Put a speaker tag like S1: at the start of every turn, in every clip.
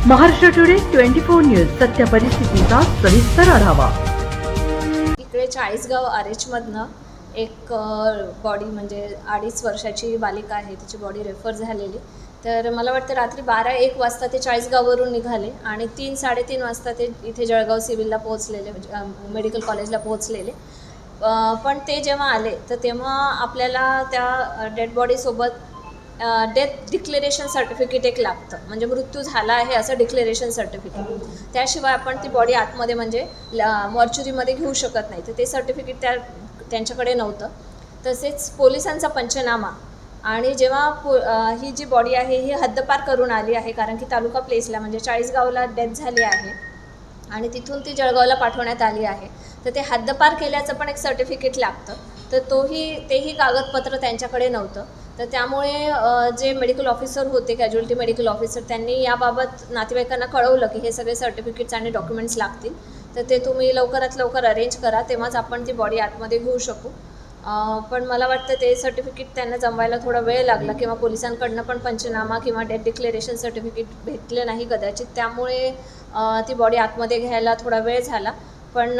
S1: Maharashtra today 24 news सत्य परिस्थितीचा सविस्तर आढावा।
S2: इकडे चाळीसगाव आरेचमधनं एक बॉडी म्हणजे 2.5 वर्षाची बालिका आहे, तिची बॉडी रेफर झालेली। तर मला वाटतं रात्री 12-1 वाजता ते चाळीसगाववरून निघाले आणि 3-3:30 वाजता ते इथे जळगाव सिव्हिलला पोहोचलेले, मेडिकल कॉलेजला पोहोचलेले। पण ते जेव्हा आले तर तेव्हा आपल्याला त्या डेड बॉडीसोबत डेथ डिक्लेरेशन सर्टिफिकेट एक लागतं, म्हणजे मृत्यू झाला आहे असं डिक्लेरेशन सर्टिफिकेट। त्याशिवाय आपण ती बॉडी आतमध्ये म्हणजे मॉर्च्युरीमध्ये घेऊ शकत नाही, तर ते सर्टिफिकेट त्यांच्याकडे नव्हतं। तसेच पोलिसांचा पंचनामा आणि जेव्हा ही जी बॉडी आहे ही हद्दपार करून आली आहे, कारण की तालुका प्लेसला म्हणजे चाळीसगावला डेथ झाली आहे आणि तिथून ती जळगावला पाठवण्यात आली आहे, तर ते हद्दपार केल्याचं पण एक सर्टिफिकेट लागतं। तर तेही कागदपत्र त्यांच्याकडे नव्हतं। तर त्यामुळे जे मेडिकल ऑफिसर होते, कॅज्युअल्टी मेडिकल ऑफिसर, त्यांनी याबाबत नातेवाईकांना कळवलं की हे सगळे सर्टिफिकेट्स आणि डॉक्युमेंट्स लागतील, तर ते तुम्ही लवकरात लवकर अरेंज करा, तेव्हाच आपण ती बॉडी आतमध्ये घेऊ शकू। पण मला वाटतं ते सर्टिफिकेट त्यांना जमवायला थोडा वेळ लागला, किंवा पोलिसांकडनं पण पंचनामा किंवा डेथ डिक्लेरेशन सर्टिफिकेट भेटले नाही कदाचित, त्यामुळे ती बॉडी आतमध्ये घ्यायला थोडा वेळ झाला। पण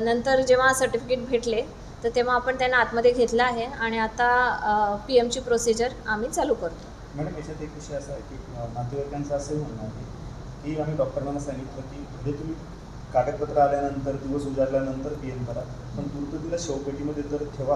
S2: नंतर जेव्हा सर्टिफिकेट भेटले तर तेव्हा आपण त्यांना आतमध्ये घेतलं आहे आणि आता PM ची प्रोसिजर आम्ही चालू करतो।
S3: मॅडम, याच्यात एक विषय असा आहे की नातेवाईकांचं असं म्हणणं आहे की आम्ही डॉक्टरांना सांगितलं की म्हणजे तुम्ही कागदपत्र आल्यानंतर दिवस उजाडल्यानंतर PM करा, पण तूर्त तिला शवपेटीमध्ये तर ठेवा,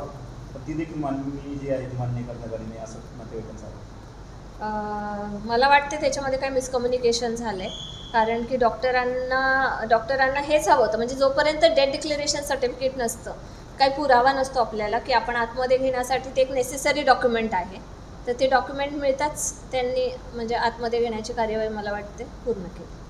S3: पण ती देखील मानवी जी आहे ती मान्य करण्यात आली नाही, असं नातेवाईकांचं आहे।
S2: मला वाटते त्याच्यामध्ये काही मिसकम्युनिकेशन झालं आहे, कारण की डॉक्टरांना हेच हवं होतं, म्हणजे जोपर्यंत डेथ डिक्लेरेशन सर्टिफिकेट नसतं, काही पुरावा नसतो आपल्याला की आपण आतमध्ये घेण्यासाठी ते एक नेसेसरी डॉक्युमेंट आहे, तर ते डॉक्युमेंट मिळताच त्यांनी म्हणजे आतमध्ये घेण्याची कार्यवाही मला वाटते पूर्ण केली।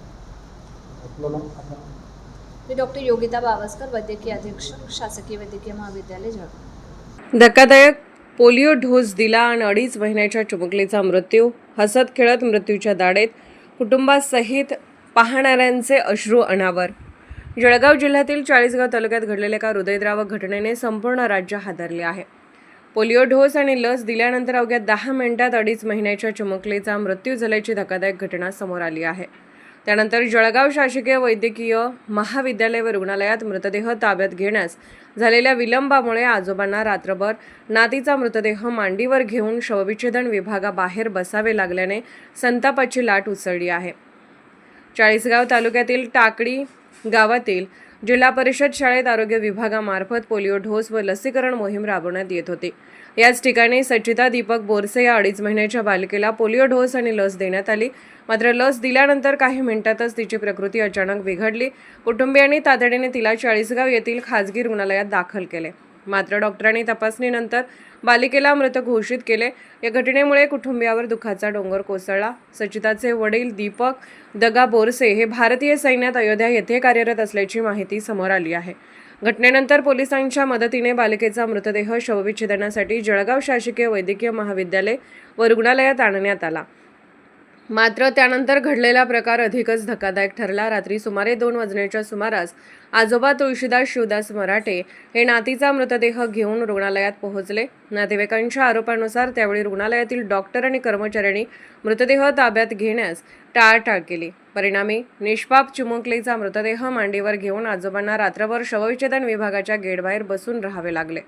S2: मी डॉक्टर योगिता बावस्कर, वैद्यकीय अधीक्षक, शासकीय वैद्यकीय महाविद्यालय, जळगाव।
S4: धक्कादायक पोलिओ डोस दिला आणि 2.5 महिन्याच्या चिमुकलीचा मृत्यू, हसत खेळत मृत्यूच्या दाढेत, कुटुंबासहित पाहणाऱ्यांचे अश्रू अनावर। जळगाव जिल्ह्यातील चाळीसगाव तालुक्यात घडलेल्या एका हृदयद्रावक घटनेने संपूर्ण राज्य हादरले आहे। पोलिओ डोस आणि लस दिल्यानंतर अवघ्या 10 मिनिटात 2.5 महिन्याच्या चिमुकलीचा मृत्यू झाल्याची धक्कादायक घटना समोर आली आहे। त्यानंतर जळगाव शासकीय वैद्यकीय महाविद्यालय व रुग्णालयात मृतदेह ताब्यात घेण्यास झालेल्या विलंबामुळे आजोबांना रात्रभर नातीचा मृतदेह मांडीवर घेऊन शवविच्छेदन विभागाबाहेर बसावे लागल्याने संतापाची लाट उसळली आहे। चाळीसगाव तालुक्यातील टाकडी गावातील जिल्हा परिषद शाळेत आरोग्य विभागामार्फत पोलिओ डोस व लसीकरण मोहीम राबवण्यात येत होती। याच ठिकाणी सचिता दीपक बोरसे या 2.5 महिन्याच्या बालिकेला पोलिओ डोस आणि लस देण्यात आली। मात्र लस दिल्यानंतर काही मिनिटातच तिची प्रकृती अचानक बिघडली। कुटुंबियांनी तातडीने तिला चाळीसगाव येथील खासगी रुग्णालयात दाखल केले, मात्र डॉक्टरांनी तपासणीनंतर बालिकेला मृत घोषित केले। या घटनेमुळे कुटुंबियावर दुःखाचा डोंगर कोसळला। सचिताचे वडील दीपक दगा बोरसे हे भारतीय सैन्यात अयोध्या येथे कार्यरत असल्याची माहिती समोर आली आहे। घटनेनंतर पोलिसांच्या मदतीने बालिकेचा मृतदेह शवविच्छेदनासाठी जळगाव शासकीय वैद्यकीय महाविद्यालय व रुग्णालयात आणण्यात आला। मात्र त्यानंतर घडलेला प्रकार अधिकच धक्कादायक ठरला। रात्री सुमारे 2 वाजण्याच्या सुमारास आजोबा तुळशीदास शिवदास मराठे हे नातीचा मृतदेह घेऊन रुग्णालयात पोहोचले। नातेवाईकांच्या आरोपानुसार त्यावेळी रुग्णालयातील डॉक्टर आणि कर्मचाऱ्यांनी मृतदेह ताब्यात घेण्यास टाळाटाळ केली। परिणामी निष्पाप चिमुकलीचा मृतदेह मांडीवर घेऊन आजोबांना रात्रभर शवविच्छेदन विभागाच्या गेटबाहेर बसून राहावे लागले।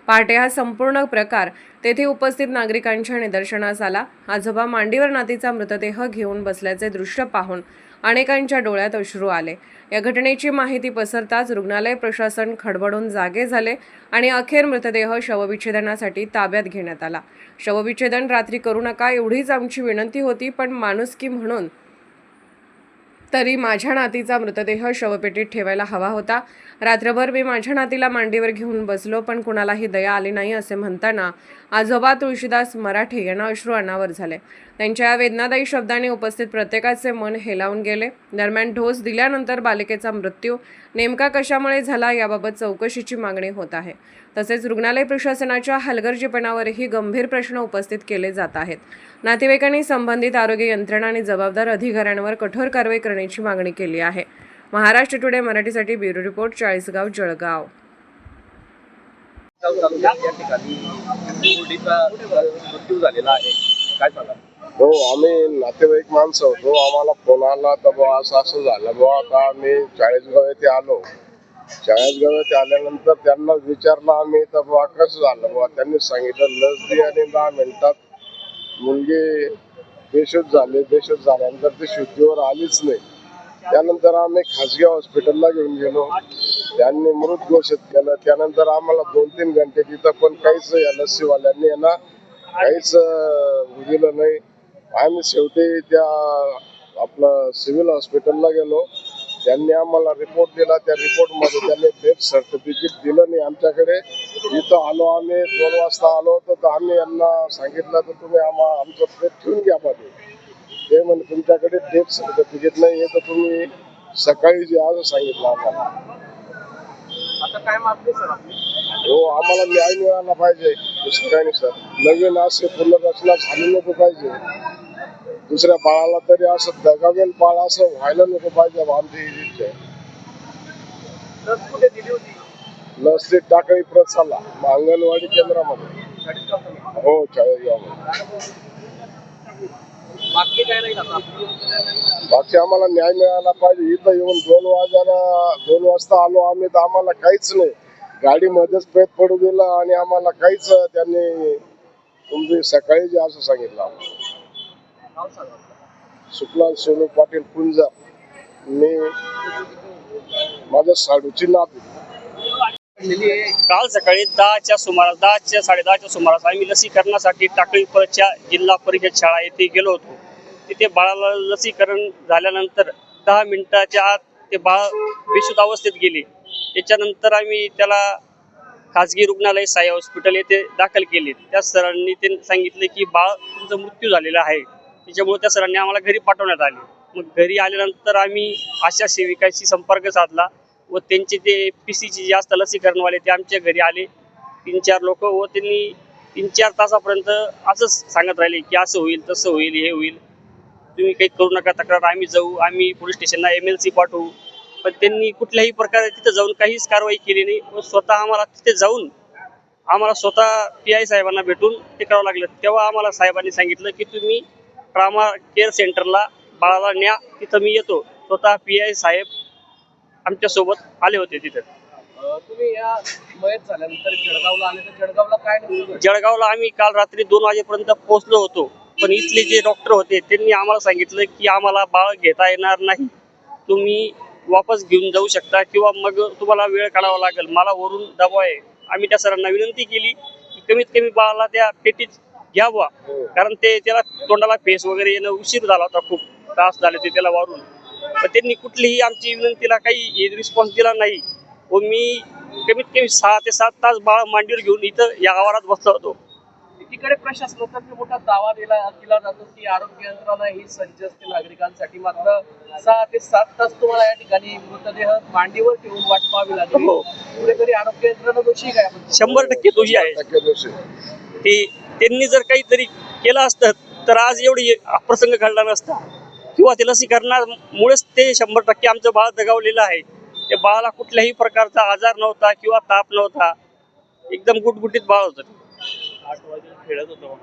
S4: पहाटे हा संपूर्ण प्रकार तेथे उपस्थित नागरिकांच्या निदर्शनास आला। आजोबा मांडीवर नातीचा मृतदेह घेऊन बसल्याचे दृश्य पाहून अनेकांच्या डोळ्यात अश्रू आले। या घटनेची माहिती पसरताच रुग्णालय प्रशासन खडबडून जागे झाले आणि अखेर मृतदेह शवविच्छेदनासाठी ताब्यात घेण्यात आला। शवविच्छेदन रात्री करू नका एवढीच आमची विनंती होती, पण माणुसकी म्हणून तरी माझ्या नातीचा मृतदेह शवपेटीत ठेवायला हवा होता। रात्रभर मी माझ्या नातीला मांडीवर घेऊन बसलो, पण कुणालाही दया आली नाही, असे म्हणताना आजोबा तुळशीदास मराठे यांना अश्रू अनावर झाले। त्यांच्या या वेदनादायी शब्दांनी उपस्थित प्रत्येकाचे मन हेलावून गेले। दरम्यान डोस दिल्यानंतर बालिकेचा मृत्यू नेमका कशामुळे झाला याबाबत चौकशीची मागणी होत आहे। तसेच रुग्णालय प्रशासनाच्या हलगर्जीपणावरही गंभीर प्रश्न उपस्थित केले जात आहेत। नातेवाईकांनी संबंधित आरोग्य यंत्रणा आणि जबाबदार अधिकाऱ्यांवर कठोर कारवाई करण्याची मागणी केली आहे। महाराष्ट्र टुडे मराठीसाठी ब्युरो रिपोर्ट, चाळीसगाव, जळगाव।
S5: या ठिकाणी मुलीचा मृत्यू झालेला आहे, काय सांगा? हो, आम्ही नातेवाईक माणसं होतो. आम्हाला फोन आला तर बुवा असं झालं बुवा. आता आम्ही चाळीसगाव येथे आलो. चाळीसगाव येथे आल्यानंतर त्यांना विचारलं आम्ही तर बुवा कसं झालं बुवा. त्यांनी सांगितलं लस दे आणि 10 मिनिटात मुलगी बेशुद्ध झाली. बेशुद्ध झाल्यानंतर ती शुद्धीवर आलीच नाही. त्यानंतर आम्ही खासगी हॉस्पिटलला घेऊन गेलो. त्यांनी मृत घोषित केलं. त्यानंतर आम्हाला 2-3 घंटे तिथं पण काहीच या लसीवाल्यांनी यांना काहीच दिलं नाही. आम्ही शेवटी त्या आपलं सिव्हिल हॉस्पिटलला गेलो. त्यांनी आम्हाला रिपोर्ट दिला. त्या रिपोर्टमध्ये त्यांनी डेथ सर्टिफिकेट दिलं नाही आमच्याकडे. इथं आलो आम्ही 2 वाजता आलो तर आम्ही यांना सांगितलं तर तुम्ही आमचं प्लेट ठेवून घ्या मध्ये. ते म्हणजे तुमच्याकडे डेथ सर्टिफिकेट नाही आहे तर तुम्ही सकाळी जे असं सांगितलं आम्हाला.
S6: आता काय मागणी सर आपली?
S5: हो, आम्हाला न्याय मिळाला पाहिजे. दुसरं काही नाही सर. नवीन असे पुनर्रचना झाली नको पाहिजे. दुसऱ्या बाळाला तरी असं दगावेल बाळ असं व्हायला नको पाहिजे. आमची ही इच्छा आहे.
S6: लस कुठे दिली होती?
S5: लस ते टाकळी प्रसाला अंगणवाडी केंद्रामध्ये. हो, चाळीसगावमध्ये.
S6: मागणी काय नाही आता आपली?
S5: बाकी आम्हाला न्याय मिळाला पाहिजे. इथं येऊन 2 वाजता आलो आम्ही तर आम्हाला काहीच नाही. गाडीमध्येच पेट पडू दिलं आणि आम्हाला काहीच त्यांनी तुमची सकाळी जे असं सांगितलं आम्हाला.
S6: नाव सांगा.
S5: सुखलाल सोनू पाटील कुंजार. मी माझ्या साडूची नात.
S7: काल सकाळी 10:30च्या सुमारास आम्ही लसीकरणासाठी टाकळी परतच्या जिल्हा परिषद शाळा येथे गेलो होतो. तिथे बाळाला लसीकरण झाल्यानंतर 10 मिनिटाच्या आत ते बाळ बेशुद्ध अवस्थेत गेले. त्याच्यानंतर आम्ही त्याला खाजगी रुग्णालय साई हॉस्पिटल येथे दाखल केले. त्या सरांनी ते सांगितले की बाळ तुमचा मृत्यू झालेला आहे. त्याच्यामुळे त्या सरांनी आम्हाला घरी पाठवण्यात आले. मग घरी आल्यानंतर आम्ही आशा सेविकाशी संपर्क साधला व त्यांचे ते PCचे जे असतात लसीकरणवाले ते आमच्या घरी आले 3-4 लोक व त्यांनी 3-4 तासापर्यंत असंच सांगत राहिले की असं होईल तसं होईल हे होईल, तुम्ही काही करू नका तक्रार, आम्ही जाऊ, आम्ही पोलीस स्टेशनला MLC पाठवू. पण त्यांनी कुठल्याही प्रकारे तिथं जाऊन काहीच कारवाई केली नाही व स्वतः आम्हाला तिथे जाऊन आम्हाला स्वतः PI साहेबांना भेटून ते करावं लागलं. तेव्हा आम्हाला साहेबांनी सांगितलं की तुम्ही ट्रामा केअर सेंटरला बाळाला न्या, तिथं मी येतो. स्वतः PI साहेब आमच्यासोबत आले होते तिथं.
S6: तुम्ही या मयत झाल्यानंतर जळगावला आले तर जळगावला काय नेमकं?
S7: जळगावला आम्ही काल रात्री 2 वाजेपर्यंत पोहोचलो होतो. पण इथले जे डॉक्टर होते त्यांनी आम्हाला सांगितलं की आम्हाला बाळ घेता येणार नाही, तुम्ही वापस घेऊन जाऊ शकता किंवा मग तुम्हाला वेळ काढावा लागेल. मला वरून दबाव आहे. आम्ही त्या सरांना विनंती केली की कमीत कमी बाळाला त्या पेटीत घ्यावा, कारण त्याला तोंडाला फेस वगैरे येणं उशीर झाला होता, खूप त्रास झाले ते त्याला वारून. पण त्यांनी कुठलीही आमची विनंतीला काही रिस्पॉन्स दिला नाही व मी कमीत कमी 6 ते 7 तास बाळ मांडीवर घेऊन इथं या आवारात बसलो होतो.
S6: एकीकडे प्रशासनातर्फे मोठा दावा केला जातो की आरोग्य यंत्रणा ही सज्ज असते नागरिकांसाठी, मात्र 6 ते 7 तास तुम्हाला या ठिकाणी मृतदेह मांडीवर ठेवून वाट पाहावी लागली. कुठेतरी आरोग्य यंत्रणा दोषी काय?
S7: 100% दोषी आहे. त्यांनी जर काहीतरी केलं असतं तर आज एवढी प्रसंग घडला नसता किंवा ते लसीकरणामुळेच ते 100% आमचं बाळ दगावलेलं आहे. त्या बाळाला कुठल्याही प्रकारचा आजार नव्हता किंवा ताप नव्हता, एकदम गुटगुटीत बाळ होतं.
S6: 8 वाजेला खेळत होतो.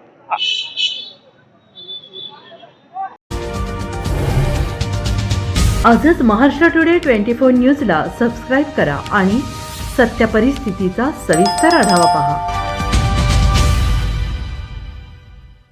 S1: आजच महाराष्ट्र टुडे 24 न्यूजला सबस्क्राईब करा आणि सत्य परिस्थितीचा सविस्तर आढावा पहा.